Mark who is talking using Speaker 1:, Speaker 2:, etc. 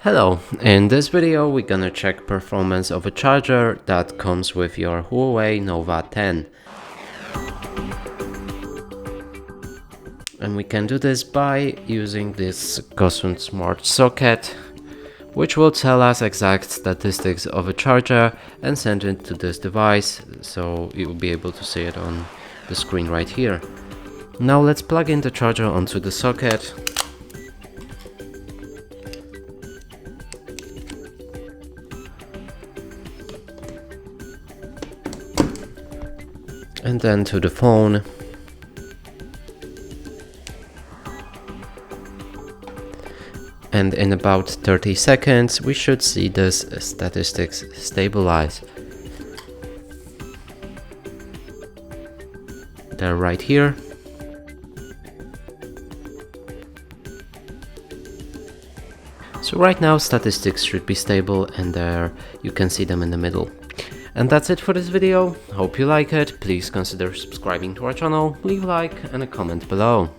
Speaker 1: Hello, in this video we're gonna check performance of a charger that comes with your Huawei Nova 10. And we can do this by using this custom smart socket, which will tell us exact statistics of a charger and send it to this device, so you'll be able to see it on the screen right here. Now let's plug in the charger onto the socket. And then to the phone. And in about 30 seconds we should see this statistics stabilize. They're right here. So right now statistics should be stable, and there you can see them in the middle. And that's it for this video. Hope you like it. Please consider subscribing to our channel, leave a like and a comment below.